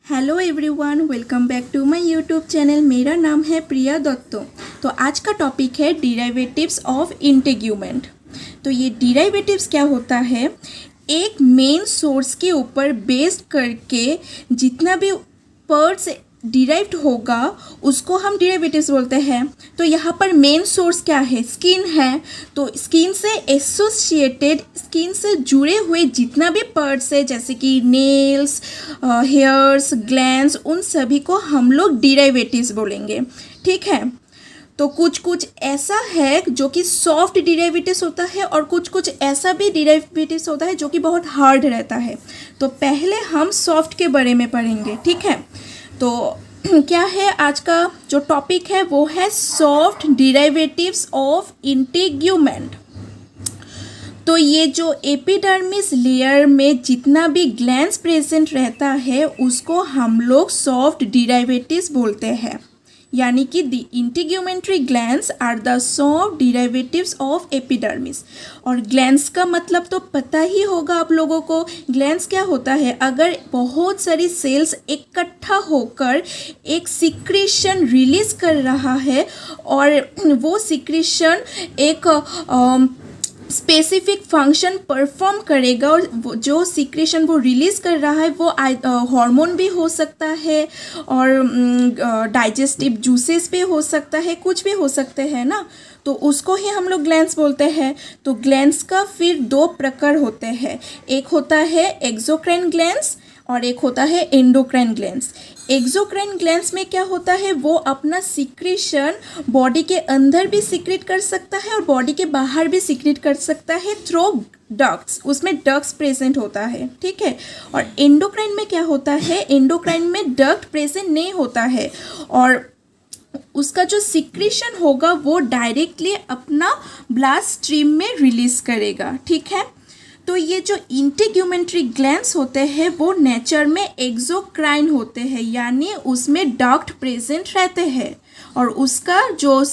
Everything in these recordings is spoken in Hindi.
Hello everyone, welcome back to my YouTube channel. मेरा नाम है प्रिया दत्तो। तो आज का टॉपिक है डिराइवेटिव्स ऑफ इंटीग्यूमेंट। तो ये डिराइवेटिव्स क्या होता है, एक मेन सोर्स के ऊपर बेस्ड करके जितना भी पर्ट्स डिराइव्ड होगा उसको हम डिराइवेटिव्स बोलते हैं। तो यहाँ पर मेन सोर्स क्या है, स्किन है। तो स्किन से एसोसिएटेड, स्किन से जुड़े हुए जितना भी पार्ट्स है जैसे कि नेल्स, हेयर्स, ग्लैंड्स, उन सभी को हम लोग डिराइवेटिव्स बोलेंगे। ठीक है। तो कुछ कुछ ऐसा है जो कि सॉफ्ट डिराइवेटिव्स होता है और कुछ कुछ ऐसा भी डिराइवेटिव्स होता है जो कि बहुत हार्ड रहता है। तो पहले हम सॉफ्ट के बारे में पढ़ेंगे। ठीक है। तो क्या है आज का जो टॉपिक है वो है सॉफ्ट डिराइवेटिव्स ऑफ इंटीग्यूमेंट। तो ये जो एपिडर्मिस लेयर में जितना भी ग्लैंड्स प्रेजेंट रहता है उसको हम लोग सॉफ्ट डिराइवेटिव्स बोलते हैं। यानी कि the integumentary glands are the soft derivatives of epidermis. और ग्लैंड्स का मतलब तो पता ही होगा आप लोगों को। ग्लैंड्स क्या होता है, अगर बहुत सारी सेल्स इकट्ठा होकर एक सिक्रीशन रिलीज कर रहा है और वो सिक्रीशन एक स्पेसिफिक फंक्शन परफॉर्म करेगा और जो सिक्रेशन वो रिलीज़ कर रहा है वो हार्मोन भी हो सकता है और डाइजेस्टिव जूसेस भी हो सकता है, कुछ भी हो सकते हैं ना। तो उसको ही हम लोग ग्लैंड्स बोलते हैं। तो ग्लैंड्स का फिर दो प्रकार होते हैं, एक होता है एक्सोक्राइन ग्लैंड्स और एक होता है एंडोक्राइन ग्लैंड्स। एक्सोक्राइन ग्लैंड्स में क्या होता है, वो अपना सिक्रीशन बॉडी के अंदर भी सिक्रेट कर सकता है और बॉडी के बाहर भी सिक्रेट कर सकता है थ्रू डक्ट्स, उसमें डक्ट्स प्रेजेंट होता है। ठीक है। और एंडोक्राइन में क्या होता है, एंडोक्राइन में डक्ट प्रेजेंट नहीं होता है और उसका जो सिक्रीशन होगा वो डायरेक्टली अपना ब्लड स्ट्रीम में रिलीज करेगा। ठीक है। तो ये जो इंटीग्यूमेंट्री ग्लैंड्स होते हैं वो नेचर में एक्सोक्राइन होते हैं, यानी उसमें डक्ट प्रेजेंट रहते हैं और उसका जो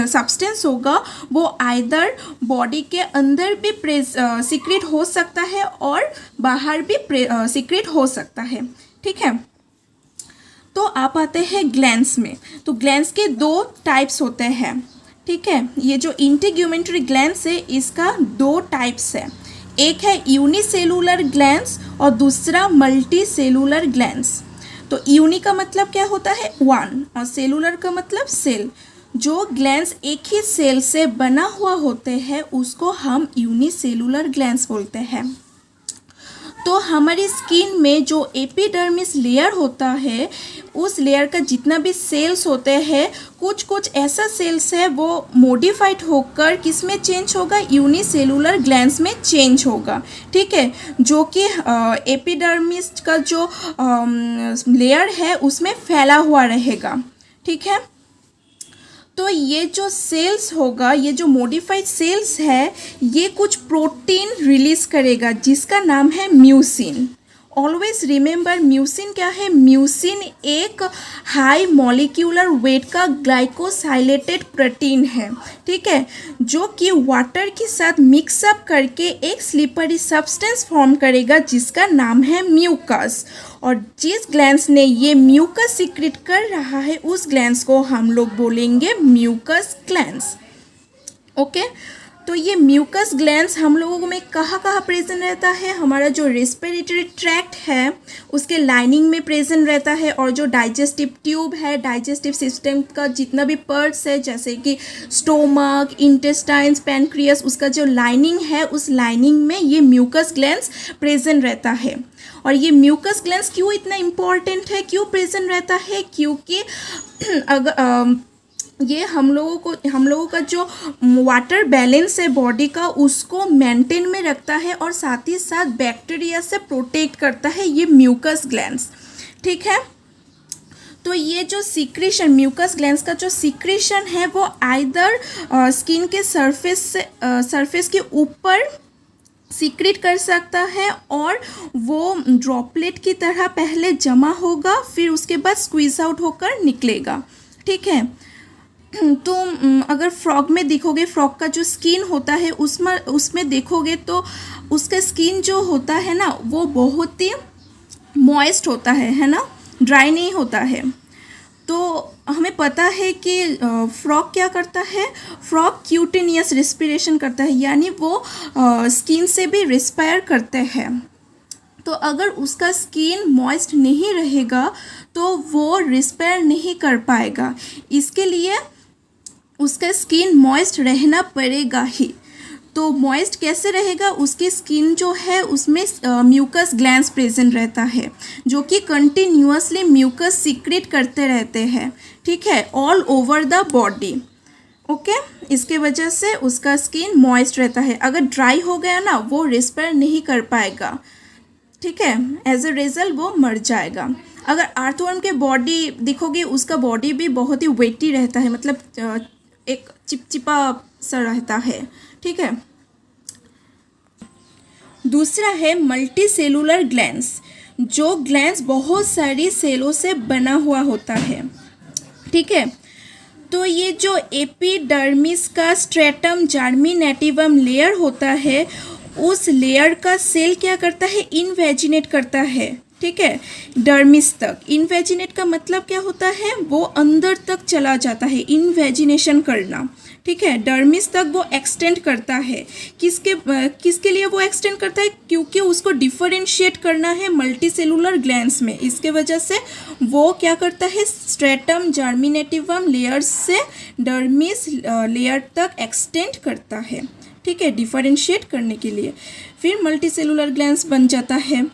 सब्सटेंस होगा वो आइदर बॉडी के अंदर भी सीक्रेट हो सकता है और बाहर भी सीक्रेट हो सकता है। ठीक है। तो आप आते हैं ग्लैंड्स में। तो ग्लैंड्स के दो टाइप्स होते हैं। ठीक है। ये जो इंटीग्यूमेंट्री ग्लैंड्स है इसका दो टाइप्स है, एक है यूनिसेलुलर ग्लैंड्स और दूसरा मल्टी सेलुलर ग्लैंड्स। तो यूनि का मतलब क्या होता है, वन, और सेलुलर का मतलब सेल। जो ग्लैंड्स एक ही सेल से बना हुआ होते हैं उसको हम यूनिसेलुलर ग्लैंड्स बोलते हैं। तो हमारी स्किन में जो एपिडर्मिस लेयर होता है उस लेयर का जितना भी सेल्स होते हैं, कुछ कुछ ऐसा सेल्स है वो मॉडिफाइड होकर किस में चेंज होगा, यूनिसेलुलर ग्लैंड्स में चेंज होगा। ठीक है। जो कि एपिडर्मिस का जो लेयर है उसमें फैला हुआ रहेगा। ठीक है। तो ये जो सेल्स होगा, ये जो मॉडिफाइड सेल्स है, ये कुछ प्रोटीन रिलीज करेगा जिसका नाम है म्यूसिन। ऑलवेज रिमेंबर म्यूसिन क्या है, म्यूसिन एक हाई मॉलिक्यूलर वेट का ग्लाइकोसाइलेटेड प्रोटीन है। ठीक है। जो कि वाटर के साथ मिक्सअप करके एक स्लिपरी सब्सटेंस फॉर्म करेगा जिसका नाम है म्यूकस। और जिस ग्लैंड्स ने ये म्यूकस सीक्रेट कर रहा है उस ग्लैंड्स को हम लोग बोलेंगे म्यूकस ग्लैंड्स। ओके। तो ये म्यूकस ग्लैंड्स हम लोगों में कहाँ कहाँ प्रेजेंट रहता है, हमारा जो रेस्पिरेटरी ट्रैक्ट है उसके लाइनिंग में प्रेजेंट रहता है और जो डाइजेस्टिव ट्यूब है, डाइजेस्टिव सिस्टम का जितना भी पार्ट्स है जैसे कि स्टोमक, इंटेस्टाइन्स, पैनक्रियास, उसका जो लाइनिंग है उस लाइनिंग में ये म्यूकस ग्लैंड्स प्रेजेंट रहता है। और ये म्यूकस ग्लैंड्स क्यों इतना इम्पॉर्टेंट है, क्यों प्रेजेंट रहता है, क्योंकि अगर ये हम लोगों का जो वाटर बैलेंस है बॉडी का उसको मेंटेन में रखता है और साथ ही साथ बैक्टीरिया से प्रोटेक्ट करता है ये म्यूकस ग्लैंड्स। ठीक है। तो ये जो सिक्रीशन, म्यूकस ग्लैंड्स का जो सिक्रीशन है वो आइदर स्किन के सरफेस के ऊपर सीक्रेट कर सकता है और वो ड्रॉपलेट की तरह पहले जमा होगा फिर उसके बाद स्क्वीज आउट होकर निकलेगा। ठीक है। तो अगर फ्रॉग में देखोगे, फ्रॉग का जो स्किन होता है उसमें देखोगे तो उसका स्किन जो होता है ना वो बहुत ही मॉइस्ट होता है ना, ड्राई नहीं होता है। तो हमें पता है कि फ्रॉग क्या करता है, फ्रॉग क्यूटेनियस रिस्पिरेशन करता है, यानी वो स्किन से भी रिस्पायर करते हैं। तो अगर उसका स्किन मॉइस्ट नहीं रहेगा तो वो रिस्पायर नहीं कर पाएगा, इसके लिए उसका स्किन मॉइस्ट रहना पड़ेगा ही। तो मॉइस्ट कैसे रहेगा, उसकी स्किन जो है उसमें म्यूकस ग्लैंड्स प्रेजेंट रहता है जो कि कंटिन्यूअसली म्यूकस सीक्रेट करते रहते हैं, ठीक है, all over the body. Okay, इसके वजह से उसका स्किन मॉइस्ट रहता है। अगर ड्राई हो गया ना, वो रिस्पायर नहीं कर पाएगा, ठीक है, एज अ रिजल्ट वो मर जाएगा। अगर अर्थवर्म के बॉडी दिखोगे, उसका बॉडी भी बहुत ही वेटी रहता है, मतलब एक चिपचिपा सा रहता है, ठीक है। दूसरा है मल्टी सेलुलर ग्लैंड्स, जो ग्लैंड्स बहुत सारी सेलों से बना हुआ होता है, ठीक है। तो ये जो एपिडर्मिस का स्ट्रेटम जर्मिनेटिवम लेयर होता है, उस लेयर का सेल क्या करता है, इनवेजिनेट करता है, ठीक है, डर्मिस तक। इनवेजिनेट का मतलब क्या होता है, वो अंदर तक चला जाता है, इनवेजिनेशन करना, ठीक है, डर्मिस तक वो एक्सटेंड करता है। किसके लिए वो एक्सटेंड करता है, क्योंकि उसको डिफरेंशिएट करना है मल्टी सेलुलर ग्लैंड्स में, इसके वजह से वो क्या करता है, स्ट्रेटम जर्मिनेटिवम लेयर से डर्मिस लेयर तक एक्सटेंड करता है, ठीक है, डिफरेंशिएट करने के लिए। फिर मल्टी सेलुलर ग्लैंड्स बन जाता है।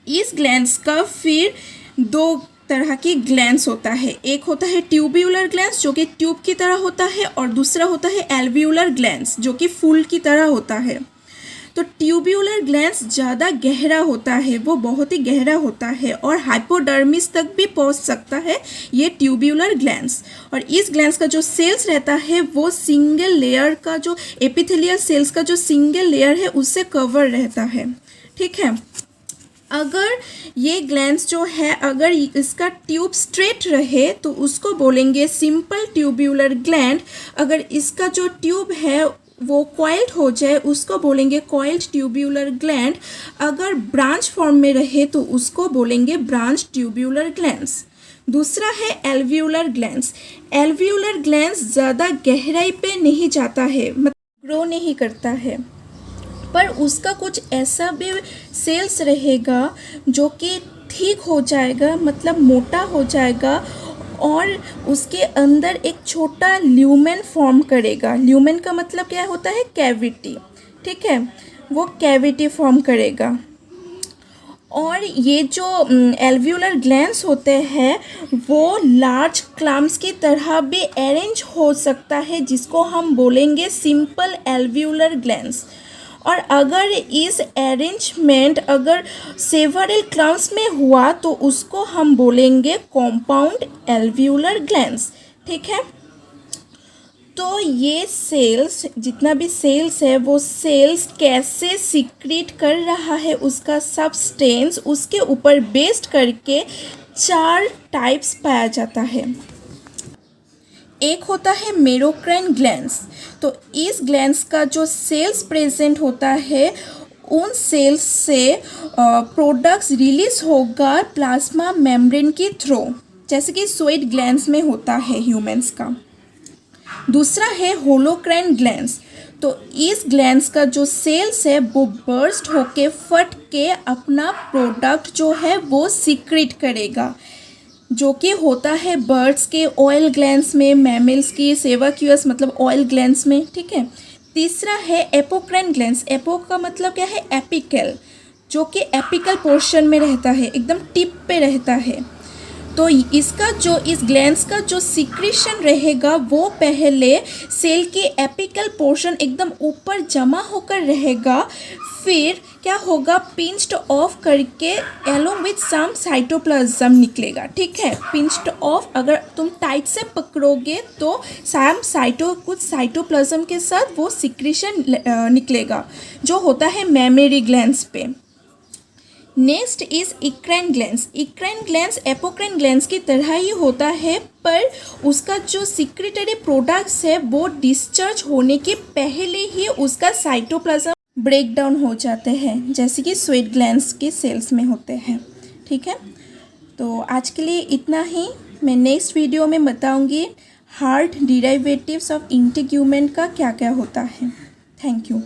इस ग्लैंड्स का फिर दो तरह की ग्लैंड्स होता है, एक होता है ट्यूब्यूलर ग्लैंड्स जो कि ट्यूब की तरह होता है, और दूसरा होता है एल्वियोलर ग्लैंड्स जो कि फूल की तरह होता है। तो ट्यूब्यूलर ग्लैंड्स ज़्यादा गहरा होता है, वो बहुत ही गहरा होता है और हाइपोडर्मिस तक भी पहुंच सकता है ये ट्यूब्यूलर ग्लैंड्स। और इस ग्लैंड्स का जो सेल्स रहता है वो सिंगल लेयर का, जो एपिथेलियल सेल्स का जो सिंगल लेयर है उससे कवर रहता है, ठीक है। अगर ये ग्लैंड्स जो है, अगर इसका ट्यूब स्ट्रेट रहे तो उसको बोलेंगे सिंपल ट्यूब्यूलर ग्लैंड। अगर इसका जो ट्यूब है वो कॉइल्ड हो जाए उसको बोलेंगे कॉइल्ड ट्यूब्यूलर ग्लैंड। अगर ब्रांच फॉर्म में रहे तो उसको बोलेंगे ब्रांच ट्यूब्यूलर ग्लैंड्स। दूसरा है एल्वियोलर ग्लैंड्स। एल्वियोलर ग्लैंड्स ज़्यादा गहराई पे नहीं जाता है, मतलब ग्रो नहीं करता है, पर उसका कुछ ऐसा भी सेल्स रहेगा जो कि ठीक हो जाएगा, मतलब मोटा हो जाएगा, और उसके अंदर एक छोटा ल्यूमेन फॉर्म करेगा। ल्यूमेन का मतलब क्या होता है, कैविटी, ठीक है, वो कैविटी फॉर्म करेगा। और ये जो एल्वियोलर ग्लैंड्स होते हैं वो लार्ज क्लम्स की तरह भी अरेंज हो सकता है, जिसको हम बोलेंगे सिंपल एल्वियोलर ग्लैंड्स। और अगर इस अरेंजमेंट अगर सेवरल क्लम्स में हुआ तो उसको हम बोलेंगे कॉम्पाउंड एल्वियोलर ग्लैंड्स, ठीक है। तो ये सेल्स, जितना भी सेल्स है, वो सेल्स कैसे सीक्रेट कर रहा है उसका सब्सटेंस, उसके ऊपर बेस्ड करके 4 टाइप्स पाया जाता है। एक होता है मेरोक्राइन ग्लैंड्स। तो इस ग्लैंड्स का जो सेल्स प्रेजेंट होता है, उन सेल्स से प्रोडक्ट्स रिलीज होगा प्लाज्मा मेम्ब्रेन के थ्रू, जैसे कि स्वेट ग्लैंड्स में होता है ह्यूमंस का। दूसरा है होलोक्राइन ग्लैंड्स। तो इस ग्लैंड्स का जो सेल्स है वो बर्स्ट होके फट के अपना प्रोडक्ट जो है वो सीक्रेट करेगा, जो कि होता है बर्ड्स के ऑयल ग्लैंड्स में, मैमल्स की सेवाक्यूअस मतलब ऑयल ग्लैंड्स में, ठीक है। तीसरा है एपोक्राइन ग्लैंड्स। एपो का मतलब क्या है, एपिकल, जो कि एपिकल पोर्शन में रहता है, एकदम टिप पे रहता है। तो इसका जो इस ग्लैंड्स का जो सीक्रेशन रहेगा वो पहले सेल के एपिकल पोर्शन एकदम ऊपर जमा होकर रहेगा, फिर क्या होगा, पिंच्ड ऑफ करके एलोंग विथ सम साइटोप्लाज्म निकलेगा, ठीक है। पिंच्ड ऑफ, अगर तुम टाइट से पकड़ोगे तो कुछ साइटोप्लाज्म के साथ वो सीक्रेशन निकलेगा, जो होता है मैमेरी ग्लैंड्स पे। Next is eccrine glands. Eccrine glands apocrine glands की तरह ही होता है, पर उसका जो सीक्रेटरी प्रोडक्ट्स है वो डिस्चार्ज होने के पहले ही उसका साइटोप्लाज्म ब्रेक डाउन हो जाते हैं, जैसे कि स्वेट ग्लैंड्स के सेल्स में होते हैं, ठीक है, तो आज के लिए इतना ही। मैं नेक्स्ट वीडियो में बताऊंगी हार्ड डिराइवेटिव्स ऑफ इंटीग्यूमेंट का क्या क्या होता है। Thank you.